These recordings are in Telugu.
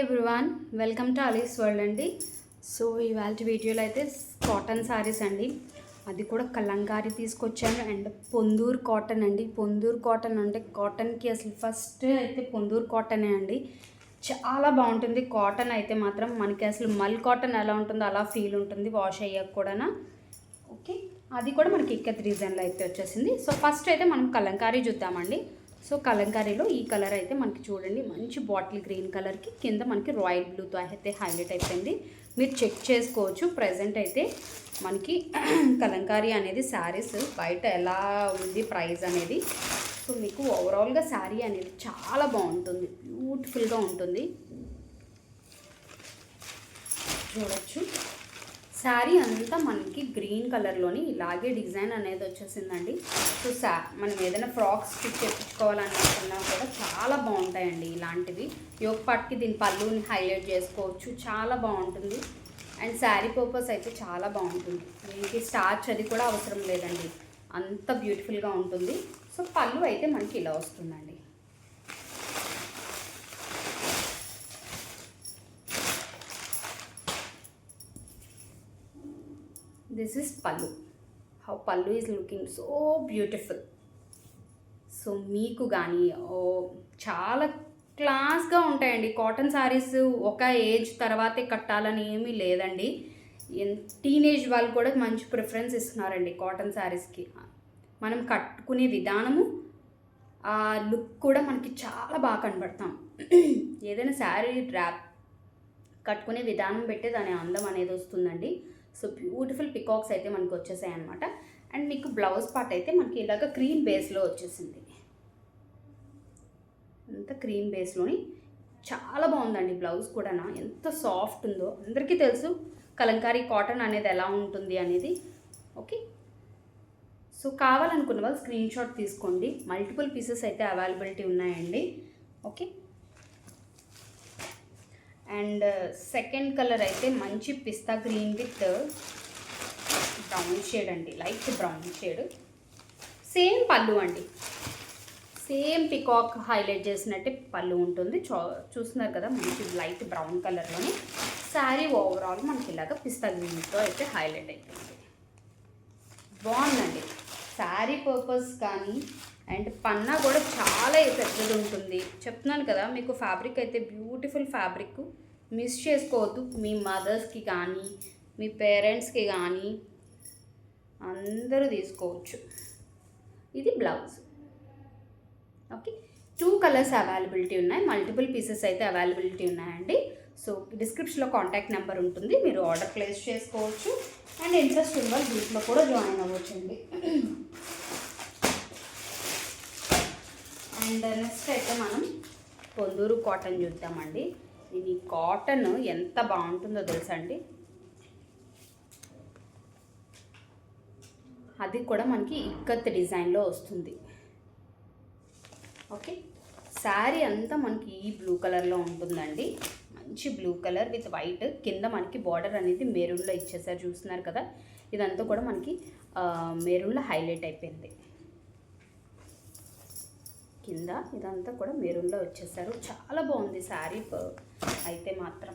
Everyone, welcome to Ali's world అండి. సో ఇవాళ వీడియోలో అయితే కాటన్ శారీస్ అండి, అది కూడా కలంకారీ తీసుకొచ్చాను. అండ్ పొందూరు కాటన్ అండి. పొందూరు కాటన్ అంటే కాటన్కి అసలు ఫస్ట్ అయితే పొందూరు కాటనే అండి. చాలా బాగుంటుంది కాటన్ అయితే మాత్రం. మనకి అసలు మల్ కాటన్ ఎలా ఉంటుందో అలా ఫీల్ ఉంటుంది వాష్ అయ్యాక కూడా. ఓకే, అది కూడా మనకి ఇక్కత్ రీజన్లో అయితే వచ్చేసింది. సో ఫస్ట్ అయితే మనం కలంకారీ చూద్దామండి. సో కలంకారీలో ఈ కలర్ అయితే మనకి చూడండి, మంచి బాటిల్ గ్రీన్ కలర్కి కింద మనకి రాయల్ బ్లూతో అయితే హైలైట్ అయిపోయింది. మీరు చెక్ చేసుకోవచ్చు. ప్రజెంట్ అయితే మనకి కలంకారీ అనేది శారీస్ బయట ఎలా ఉంది ప్రైస్ అనేది. సో మీకు ఓవరాల్గా శారీ అనేది చాలా బాగుంటుంది, బ్యూటిఫుల్గా ఉంటుంది, చూడొచ్చు. శారీ అంతా మనకి గ్రీన్ కలర్లోని ఇలాగే డిజైన్ అనేది వచ్చేసిందండి. సో మనం ఏదైనా ఫ్రాక్స్ స్టిచ్ చేయించుకోవాలనుకున్నా కూడా చాలా బాగుంటాయండి ఇలాంటివి. యోగ్ పార్ట్కి దీని పళ్ళుని హైలైట్ చేసుకోవచ్చు, చాలా బాగుంటుంది. అండ్ శారీ పర్పస్ అయితే చాలా బాగుంటుంది. దీనికి స్టార్చ్ అది కూడా అవసరం లేదండి, అంత బ్యూటిఫుల్గా ఉంటుంది. సో పళ్ళు అయితే మనకి ఇలా వస్తుందండి. దిస్ ఇస్ పల్లు. హౌ పల్లు is looking so beautiful. So మీకు కానీ చాలా క్లాస్గా ఉంటాయండి కాటన్ శారీస్. ఒక ఏజ్ తర్వాతే కట్టాలని ఏమీ లేదండి. టీనేజ్ వాళ్ళు కూడా మంచి ప్రిఫరెన్స్ ఇస్తున్నారండి కాటన్ శారీస్కి. మనం కట్టుకునే విధానము, ఆ లుక్ కూడా మనకి చాలా బాగా కనబడతాం. ఏదైనా శారీ డ్రాప్ కట్టుకునే విధానం పెట్టే దాని అందం అనేది వస్తుందండి. సో బ్యూటిఫుల్ పికాక్స్ అయితే మనకు వచ్చేసాయి అనమాట. అండ్ మీకు బ్లౌజ్ పార్ట్ అయితే మనకి ఇలాగ క్రీమ్ బేస్లో వచ్చేసింది. అంత క్రీమ్ బేస్లోని చాలా బాగుందండి. బ్లౌజ్ కూడా ఎంత సాఫ్ట్ ఉందో అందరికీ తెలుసు కలంకారీ కాటన్ అనేది ఎలా ఉంటుంది అనేది. ఓకే, సో కావాలనుకున్న వాళ్ళు స్క్రీన్ షాట్ తీసుకోండి. మల్టిపుల్ పీసెస్ అయితే అవైలబిలిటీ ఉన్నాయండి. ఓకే, అండ్ సెకండ్ కలర్ అయితే మంచి పిస్తా గ్రీన్ విత్ బ్రౌన్ షేడ్ అండి, లైట్ బ్రౌన్ షేడ్. సేమ్ పళ్ళు అండి, సేమ్ పికాక్ హైలైట్ చేసినట్టే పళ్ళు ఉంటుంది. చూస్తున్నారు కదా, మంచి లైట్ బ్రౌన్ కలర్లోని శారీ ఓవరాల్ మనకి ఇలాగ పిస్తా గ్రీన్తో అయితే హైలైట్ అయిపోయింది. బాగుందండి శారీ పర్పస్ కానీ. అండ్ పన్నా కూడా చాలా పెద్దది ఉంటుంది. చెప్తున్నాను కదా మీకు, ఫ్యాబ్రిక్ అయితే బ్యూటిఫుల్ ఫ్యాబ్రిక్. మిస్ చేసుకోవద్దు. మీ మదర్స్కి కానీ మీ పేరెంట్స్కి కానీ అందరూ తీసుకోవచ్చు. ఇది బ్లౌజ్. ఓకే, 2 కలర్స్ అవైలబిలిటీ ఉన్నాయి, మల్టిపుల్ పీసెస్ అయితే అవైలబిలిటీ ఉన్నాయండి. సో డిస్క్రిప్షన్లో కాంటాక్ట్ నెంబర్ ఉంటుంది, మీరు ఆర్డర్ ప్లేస్ చేసుకోవచ్చు. అండ్ ఇంట్రెస్ట్ ఉన్న వాళ్ళు గ్రూప్లో కూడా జాయిన్ అవ్వచ్చండి. అండ్ నెక్స్ట్ అయితే మనం పొందూరు కాటన్ చూద్దామండి. ఇది కాటన్ ఎంత బాగుంటుందో తెలుసా అండి. అది కూడా మనకి ఇక్కత్ డిజైన్లో వస్తుంది. ఓకే, శారీ అంతా మనకి ఈ బ్లూ కలర్లో ఉంటుందండి. మంచి బ్లూ కలర్ విత్ వైట్. కింద మనకి బార్డర్ అనేది మెరూన్లో ఇచ్చేసారు, చూస్తున్నారు కదా. ఇదంతా కూడా మనకి మెరూన్లో హైలైట్ అయిపోయింది. కింద ఇదంతా కూడా మెరూన్లో వచ్చేసారు. చాలా బాగుంది శారీ అయితే మాత్రం.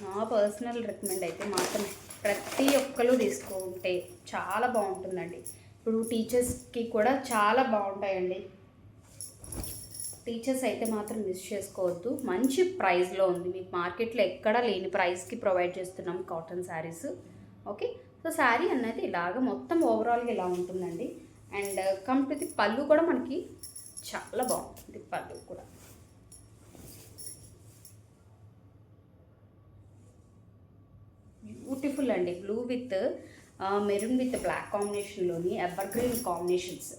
నా పర్సనల్ రికమెండ్ అయితే మాత్రం ప్రతి ఒక్కరు తీసుకుంటే చాలా బాగుంటుందండి. ఇప్పుడు టీచర్స్కి కూడా చాలా బాగుంటాయండి. టీచర్స్ అయితే మాత్రం మిస్ చేసుకోవద్దు. మంచి ప్రైస్లో ఉంది, మీకు మార్కెట్లో ఎక్కడా లేని ప్రైస్కి ప్రొవైడ్ చేస్తున్నాం cotton saris. Okay, so sari అన్నది ఇలాగ మొత్తం ఓవరాల్గా ఇలా ఉంటుందండి. అండ్ కంప్లీట్ పళ్ళు కూడా మనకి చాలా బాగుంటుంది. పళ్ళు కూడా బ్యూటిఫుల్ అండి. Blue with maroon with black కాంబినేషన్లోని evergreen combinations.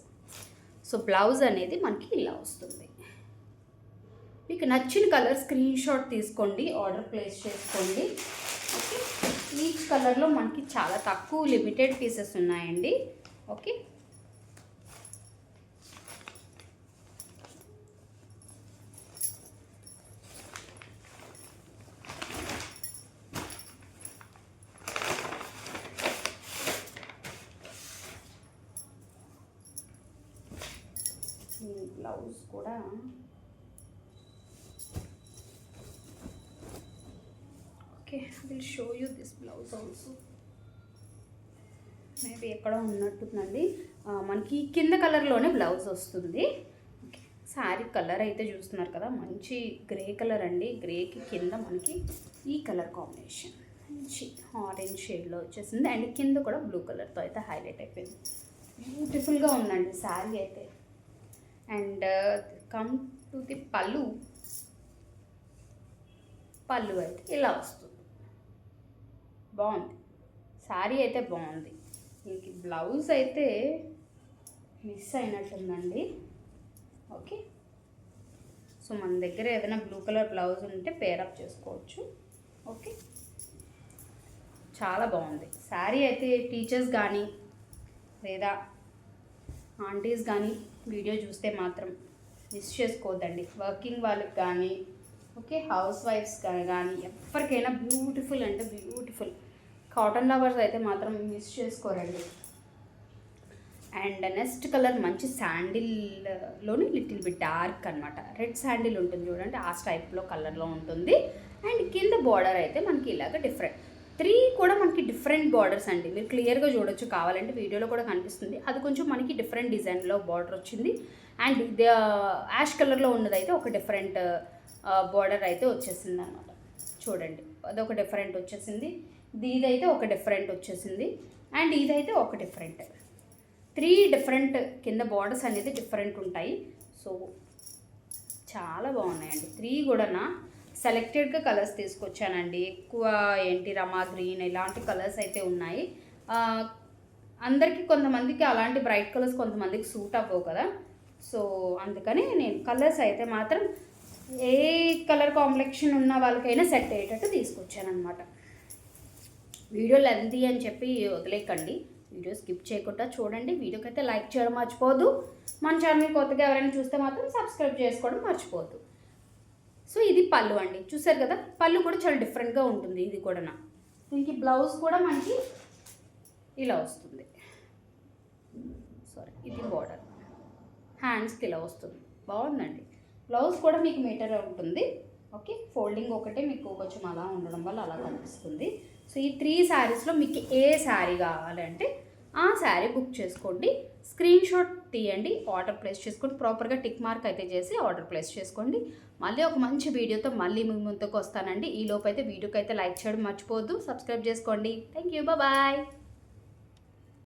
So blouse అనేది మనకి ఇలా వస్తుంది. మీకు నచ్చిన కలర్ స్క్రీన్ షాట్ తీసుకోండి, ఆర్డర్ ప్లేస్ చేసుకోండి. ఓకే, ఈచ్ కలర్లో మనకి చాలా తక్కువ లిమిటెడ్ పీసెస్ ఉన్నాయండి. ఓకే, బ్లౌజ్ కూడా okay, will show you this blouse also. Maybe ఎక్కడ ఉన్నట్టుందండి. మనకి కింద కలర్లోనే బ్లౌజ్ వస్తుంది. ఓకే, శారీ కలర్ అయితే చూస్తున్నారు కదా, మంచి గ్రే కలర్ అండి. గ్రేకి కింద మనకి ఈ కలర్ కాంబినేషన్ మంచి ఆరెంజ్ షేడ్లో వచ్చేసింది. అండ్ కింద కూడా బ్లూ కలర్తో అయితే హైలైట్ అయిపోయింది. బ్యూటిఫుల్గా ఉందండి శారీ అయితే. అండ్ కమ్ టు ది పళ్ళు. పళ్ళు అయితే ఇలా వస్తుంది. బాగుంది శారీ అయితే, బాగుంది. ఇంక బ్లౌజ్ అయితే మిస్ అయినట్టుందండి. ఓకే, సో మన దగ్గర ఏదైనా బ్లూ కలర్ బ్లౌజ్ ఉంటే పేరప్ చేసుకోవచ్చు. ఓకే, చాలా బాగుంది శారీ అయితే. టీచర్స్ కానీ లేదా ఆంటీస్ కానీ వీడియో చూస్తే మాత్రం మిస్ చేసుకోవద్దండి. వర్కింగ్ వాళ్ళకి కానీ, ఓకే, హౌస్ వైఫ్స్ కానీ ఎవరికైనా బ్యూటిఫుల్ అంటే బ్యూటిఫుల్. కాటన్ లవర్స్ అయితే మాత్రం మిస్ చేసుకోరండి. అండ్ నెక్స్ట్ కలర్ మంచి శాండిల్లోని లిటిల్ బిట్ డార్క్ అనమాట. రెడ్ శాండిల్ ఉంటుంది చూడండి, ఆ టైప్లో కలర్లో ఉంటుంది. అండ్ కింద బార్డర్ అయితే మనకి ఇలాగ డిఫరెంట్ 3 కూడా మనకి డిఫరెంట్ బార్డర్స్ అండి. మీరు క్లియర్గా చూడొచ్చు, కావాలంటే వీడియోలో కూడా కనిపిస్తుంది. అది కొంచెం మనకి డిఫరెంట్ డిజైన్లో బార్డర్ వచ్చింది. అండ్ ఇది యాష్ కలర్లో ఉన్నదైతే ఒక డిఫరెంట్ బార్డర్ అయితే వచ్చేసింది అనమాట. చూడండి, అదొక డిఫరెంట్ వచ్చేసింది. ఇదైతే ఒక డిఫరెంట్ వచ్చేసింది. అండ్ ఇదైతే ఒక డిఫరెంట్. 3 డిఫరెంట్ కింద బార్డర్స్ అనేది డిఫరెంట్ ఉంటాయి. సో చాలా బాగున్నాయండి. 3 కూడా సెలెక్టెడ్గా కలర్స్ తీసుకొచ్చానండి. ఎక్కువ ఏంటి రమా గ్రీన్ ఇలాంటి కలర్స్ అయితే ఉన్నాయి. అందరికీ కొంతమందికి అలాంటి బ్రైట్ కలర్స్ కొంతమందికి సూట్ అవ్వవు కదా. సో అందుకని నేను కలర్స్ అయితే మాత్రం ఏ కలర్ కాంప్లెక్షన్ ఉన్న వాళ్ళకైనా సెట్ అయ్యేటట్టు తీసుకొచ్చాను అనమాట. వీడియో లెంతీ అని చెప్పి వదిలేకండి, వీడియో స్కిప్ చేయకుండా చూడండి. వీడియోకి అయితే లైక్ చేయడం మర్చిపోవద్దు. మన ఛానల్ కొత్తగా ఎవరైనా చూస్తే మాత్రం సబ్స్క్రైబ్ చేసుకోవడం మర్చిపోవద్దు. సో ఇది పళ్ళు అండి, చూసారు కదా. పళ్ళు కూడా చాలా డిఫరెంట్గా ఉంటుంది. ఇది కూడా దీనికి బ్లౌజ్ కూడా మనకి ఇలా వస్తుంది. సారీ, ఇది బార్డర్ హ్యాండ్స్కి ఇలా వస్తుంది. బాగుందండి. బ్లౌజ్ కూడా మీకు మీటర్ ఉంటుంది. ఓకే, ఫోల్డింగ్ ఒకటే మీకు కొంచెం అలా ఉండడం వల్ల అలా కనిపిస్తుంది. సో ఈ 3 శారీస్లో మీకు ఏ శారీ కావాలంటే ఆ శారీ బుక్ చేసుకోండి. స్క్రీన్ షాట్ తీయండి, ఆర్డర్ ప్లేస్ చేసుకోండి. ప్రాపర్గా టిక్ మార్క్ అయితే చేసి ఆర్డర్ ప్లేస్ చేసుకోండి. మళ్ళీ ఒక మంచి వీడియోతో మళ్ళీ మీ ముందుకు వస్తానండి. ఈ లోపు అయితే వీడియోకి అయితే లైక్ చేయడం మర్చిపోవద్దు, సబ్స్క్రైబ్ చేసుకోండి. Thank you, bye.